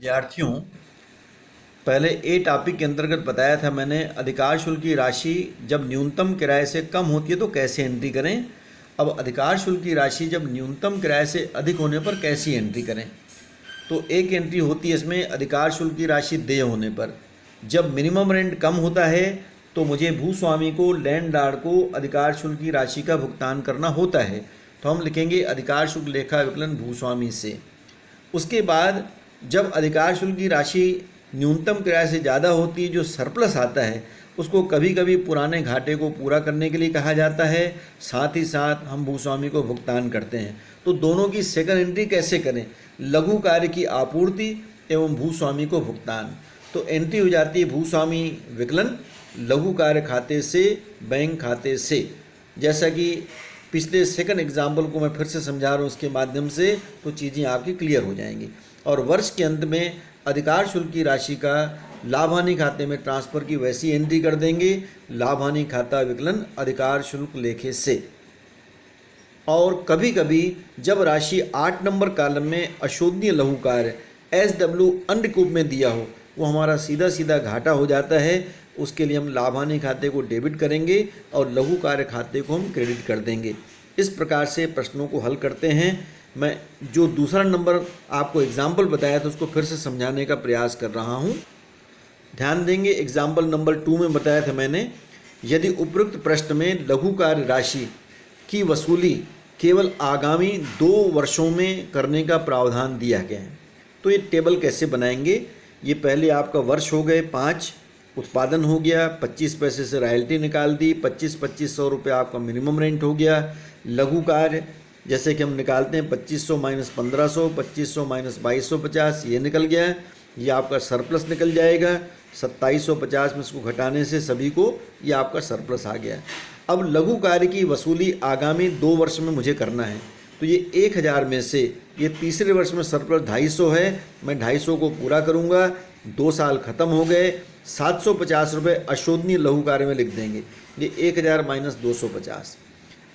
विद्यार्थियों, पहले ए टॉपिक के अंतर्गत बताया था मैंने अधिकार शुल्क की राशि जब न्यूनतम किराए से कम होती है तो कैसे एंट्री करें। अब अधिकार शुल्क की राशि जब न्यूनतम किराए से अधिक होने पर कैसी एंट्री करें। तो एक एंट्री होती है इसमें अधिकार शुल्क की राशि देय होने पर। जब मिनिमम रेंट कम होता है तो मुझे भूस्वामी को लैंडलॉर्ड को अधिकार शुल्क की राशि का भुगतान करना होता है। तो हम लिखेंगे अधिकार शुल्क लेखा विकलन भूस्वामी से। उसके बाद जब अधिकार शुल्क की राशि न्यूनतम किराए से ज़्यादा होती है, जो सरप्लस आता है उसको कभी कभी पुराने घाटे को पूरा करने के लिए कहा जाता है, साथ ही साथ हम भूस्वामी को भुगतान करते हैं। तो दोनों की सेकंड एंट्री कैसे करें, लघु कार्य की आपूर्ति एवं भूस्वामी को भुगतान। तो एंट्री हो जाती है भूस्वामी विकलन लघु कार्य खाते से बैंक खाते से। जैसा कि पिछले सेकंड एग्जाम्पल को मैं फिर से समझा रहा हूँ उसके माध्यम से, तो चीज़ें आपकी क्लियर हो जाएंगी। और वर्ष के अंत में अधिकार शुल्क की राशि का लाभ हानि खाते में ट्रांसफ़र की वैसी एंट्री कर देंगे, लाभ हानि खाता विकलन अधिकार शुल्क लेखे से। और कभी कभी जब राशि 8 नंबर कॉलम में अशोधनीय लघु कार्य SW अनरिकूप में दिया हो, वो हमारा सीधा सीधा घाटा हो जाता है, उसके लिए हम लाभ हानि खाते को डेबिट करेंगे और लघु कार्य खाते को हम क्रेडिट कर देंगे। इस प्रकार से प्रश्नों को हल करते हैं। मैं जो दूसरा नंबर आपको एग्जाम्पल बताया था उसको फिर से समझाने का प्रयास कर रहा हूँ, ध्यान देंगे। एग्जाम्पल नंबर 2 में बताया था मैंने, यदि उपरोक्त प्रश्न में लघु कार्य राशि की वसूली केवल आगामी 2 वर्षों में करने का प्रावधान दिया गया है, तो ये टेबल कैसे बनाएंगे। ये पहले आपका वर्ष हो गए 5, उत्पादन हो गया, 25 पैसे से रॉयल्टी निकाल दी, 2500 रुपये आपका मिनिमम रेंट हो गया। लघु कार्य जैसे कि हम निकालते हैं 2500 माइनस 1500, 2500 माइनस 2250, ये निकल गया। ये आपका सरप्लस निकल जाएगा, 2750 में इसको घटाने से सभी को ये आपका सरप्लस आ गया। अब लघु कार्य की वसूली आगामी 2 वर्ष में मुझे करना है, तो ये 1000 में से ये तीसरे वर्ष में सरप्लस 250 है, मैं 250 को पूरा करूँगा, 2 साल खत्म हो गए। 750 रुपये अशोधनीय लघु कार्य में लिख देंगे, ये 1000 माइनस 250।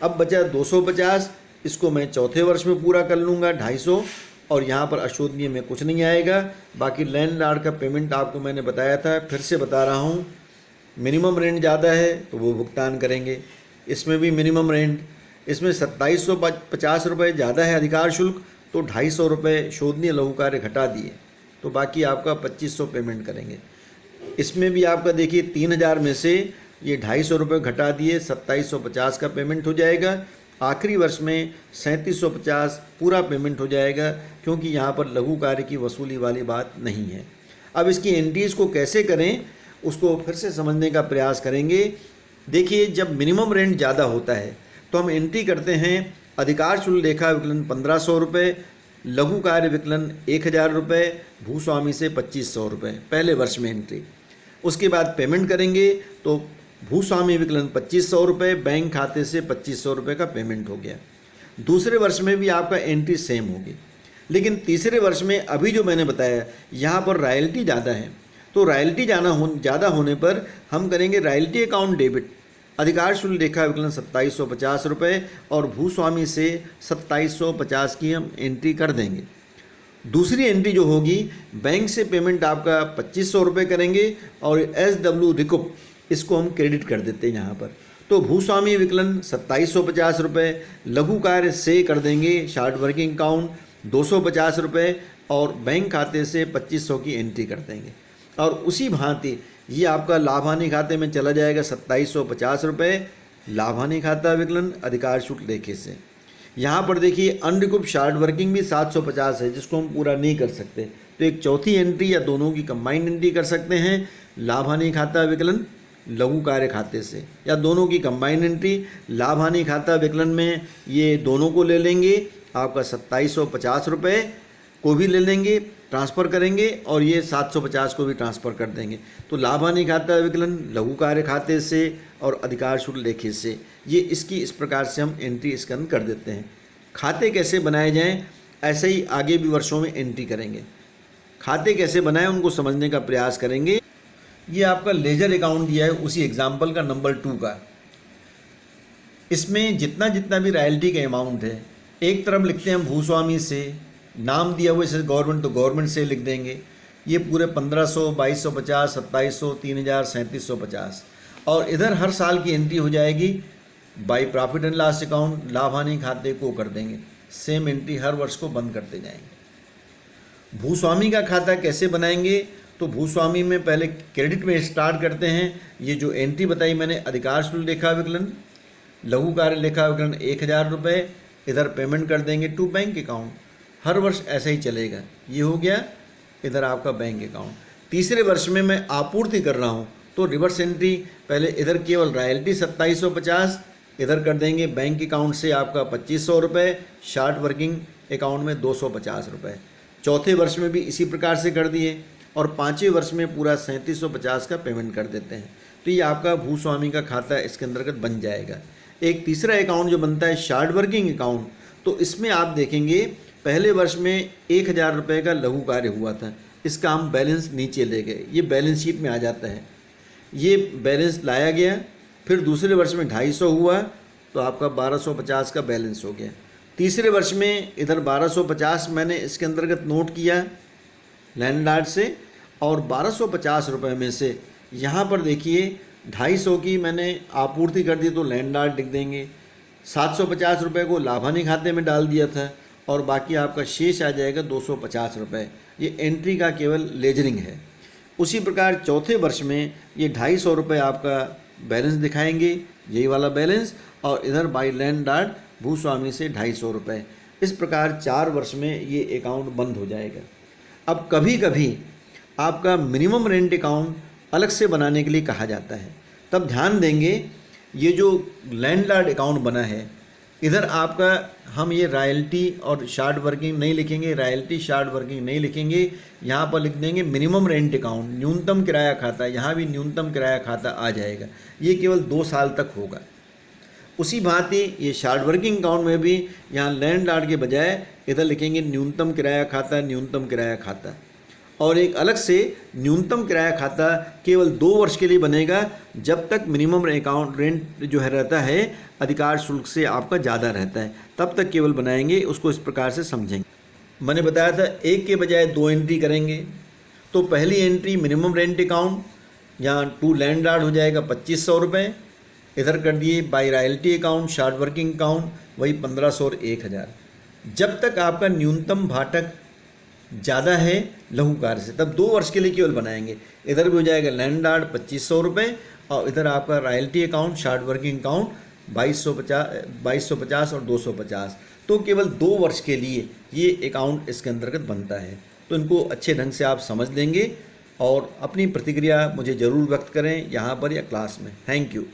अब बचा 250, इसको मैं चौथे वर्ष में पूरा कर लूँगा 250, और यहाँ पर अशोधनीय में कुछ नहीं आएगा। बाकी लैंडलॉर्ड का पेमेंट आपको मैंने बताया था, फिर से बता रहा हूँ, मिनिमम रेंट ज़्यादा है तो वो भुगतान करेंगे। इसमें भी मिनिमम रेंट, इसमें 2750 रुपये ज़्यादा है अधिकार शुल्क, तो 250 रुपये शोधनीय लघु कार्य घटा दिए, तो बाकी आपका 2500 पेमेंट करेंगे। इसमें भी आपका देखिए 3000 में से ये 250 रुपये घटा दिए, 2750 का पेमेंट हो जाएगा। आखिरी वर्ष में 3750 पूरा पेमेंट हो जाएगा, क्योंकि यहाँ पर लघु कार्य की वसूली वाली बात नहीं है। अब इसकी एंट्रीज़ को कैसे करें उसको फिर से समझने का प्रयास करेंगे। देखिए, जब मिनिमम रेंट ज़्यादा होता है तो हम एंट्री करते हैं अधिकार शुल्क लेखा विकलन 1500 रुपये, लघु कार्य विकलन 1000 रुपये, भूस्वामी से 2500 रुपये पहले वर्ष में एंट्री। उसके बाद पेमेंट करेंगे तो भूस्वामी विकलन 2500 रुपये, बैंक खाते से 2500 रुपये का पेमेंट हो गया। दूसरे वर्ष में भी आपका एंट्री सेम होगी, लेकिन तीसरे वर्ष में अभी जो मैंने बताया यहाँ पर रॉयल्टी ज़्यादा है, तो रॉयल्टी ज़्यादा होने पर हम करेंगे रॉयल्टी अकाउंट डेबिट, अधिकार शुल्क लेखा विकलन 2750 रुपये और भूस्वामी से 2750 की हम एंट्री कर देंगे। दूसरी एंट्री जो होगी, बैंक से पेमेंट आपका 2500 रुपये करेंगे और SW रिकुप इसको हम क्रेडिट कर देते हैं यहाँ पर। तो भूस्वामी विकलन 2750 रुपये, लघु कार्य से कर देंगे शार्ट वर्किंग अकाउंट 250 रुपये और बैंक खाते से 2500 की एंट्री कर देंगे। और उसी भांति ये आपका लाभ हानि खाते में चला जाएगा 2750 रुपये, लाभ हानि खाता विकलन अधिकार शुल्क लेखे से। यहाँ पर देखिए अनरिकूप शार्ट वर्किंग भी 750 है, जिसको हम पूरा नहीं कर सकते, तो एक चौथी एंट्री या दोनों की कंबाइंड एंट्री कर सकते हैं, लाभ हानि खाता विकलन लघु कार्य खाते से, या दोनों की कंबाइंड एंट्री। लाभ हानि खाता विकलन में ये दोनों को ले लेंगे, आपका 2750 रुपये को भी ले लेंगे, ट्रांसफ़र करेंगे और ये 750 को भी ट्रांसफ़र कर देंगे। तो लाभ हानि खाता विकलन लघु कार्य खाते से और अधिकार शुल्क लेखे से, ये इसकी इस प्रकार से हम एंट्री इसके अंदर कर देते हैं। खाते कैसे बनाए जाएं, ऐसे ही आगे भी वर्षों में एंट्री करेंगे। खाते कैसे बनाएं उनको समझने का प्रयास करेंगे। ये आपका लेजर अकाउंट दिया है उसी एग्जाम्पल का नंबर 2 का। इसमें जितना जितना भी रॉयल्टी का अमाउंट है, एक तरफ लिखते हैं हम भूस्वामी से, नाम दिया हुआ जैसे गवर्नमेंट तो गवर्नमेंट से लिख देंगे, ये पूरे 1500, 2250, 2700, 3000, 3750। और इधर हर साल की एंट्री हो जाएगी by profit and loss account, लाभ हानि खाते को कर देंगे, सेम एंट्री हर वर्ष को बंद करते जाएंगे। भूस्वामी का खाता कैसे बनाएंगे? तो भूस्वामी में पहले क्रेडिट में स्टार्ट करते हैं। ये जो एंट्री बताई मैंने, अधिकार शुल्क लेखा विकलन, लघु कार्य लेखा विकलन 1000 रुपये, इधर पेमेंट कर देंगे टू बैंक अकाउंट। हर वर्ष ऐसा ही चलेगा। ये हो गया इधर आपका बैंक अकाउंट। तीसरे वर्ष में मैं आपूर्ति कर रहा हूँ तो रिवर्स एंट्री, पहले इधर केवल रॉयल्टी 2750, इधर कर देंगे बैंक अकाउंट से आपका 2500 रुपये, शॉर्ट वर्किंग अकाउंट में 250 रुपये। चौथे वर्ष में भी इसी प्रकार से कर दिए और पाँचवें वर्ष में पूरा 3750 का पेमेंट कर देते हैं। तो ये आपका भूस्वामी का खाता इसके अंतर्गत बन जाएगा। एक तीसरा अकाउंट जो बनता है शॉर्ट वर्किंग अकाउंट, तो इसमें आप देखेंगे पहले वर्ष में 1000 रुपये का लघु कार्य हुआ था, इसका हम बैलेंस नीचे ले गए, ये बैलेंस शीट में आ जाता है। ये बैलेंस लाया गया, फिर दूसरे वर्ष में 250 हुआ तो आपका 1250 का बैलेंस हो गया। तीसरे वर्ष में इधर 1250 मैंने इसके अंतर्गत नोट किया लैंडलॉर्ड से, और 1250 रुपये में से यहाँ पर देखिए 250 की मैंने आपूर्ति कर दी तो लैंडलॉर्ड लिख देंगे, 750 रुपये को लाभ हानि खाते में डाल दिया था और बाकी आपका शेष आ जाएगा 250 रुपये। ये एंट्री का केवल लेजरिंग है। उसी प्रकार चौथे वर्ष में ये 250 रुपये आपका बैलेंस दिखाएंगे, यही वाला बैलेंस, और इधर बाई लैंडलॉर्ड भूस्वामी से 250 रुपये। इस प्रकार 4 वर्ष में ये अकाउंट बंद हो जाएगा। अब कभी कभी आपका मिनिमम रेंट अकाउंट अलग से बनाने के लिए कहा जाता है, तब ध्यान देंगे ये जो लैंडलॉर्ड अकाउंट बना है, इधर आपका हम ये रॉयल्टी और शॉर्ट वर्किंग नहीं लिखेंगे, रॉयल्टी शॉर्ट वर्किंग नहीं लिखेंगे, यहाँ पर लिख देंगे मिनिमम रेंट अकाउंट, न्यूनतम किराया खाता, यहाँ भी न्यूनतम किराया खाता आ जाएगा। ये केवल 2 साल तक होगा। उसी भांति ये शॉर्ट वर्किंग अकाउंट में भी यहाँ लैंडलॉर्ड के बजाय इधर लिखेंगे न्यूनतम किराया खाता, न्यूनतम किराया खाता, और एक अलग से न्यूनतम किराया खाता केवल 2 वर्ष के लिए बनेगा, जब तक मिनिमम अकाउंट रेंट जो है रहता है अधिकार शुल्क से आपका ज़्यादा रहता है, तब तक केवल बनाएंगे। उसको इस प्रकार से समझेंगे। मैंने बताया था एक के बजाय 2 एंट्री करेंगे। तो पहली एंट्री मिनिमम रेंट अकाउंट, यहाँ टू लैंडलॉर्ड हो जाएगा 2500 रुपये, इधर कर दिए by royalty account, short working account वही 1500 और 1000। जब तक आपका न्यूनतम भाटक ज़्यादा है लघु कार्य से, तब 2 वर्ष के लिए केवल बनाएंगे। इधर भी हो जाएगा लैंडलॉर्ड 2500 रुपये, और इधर आपका royalty account, short working account 2250 और 250। तो केवल 2 वर्ष के लिए ये अकाउंट इसके अंतर्गत बनता है। तो इनको अच्छे ढंग से आप समझ लेंगे और अपनी प्रतिक्रिया मुझे ज़रूर व्यक्त करें यहाँ पर या क्लास में। Thank you.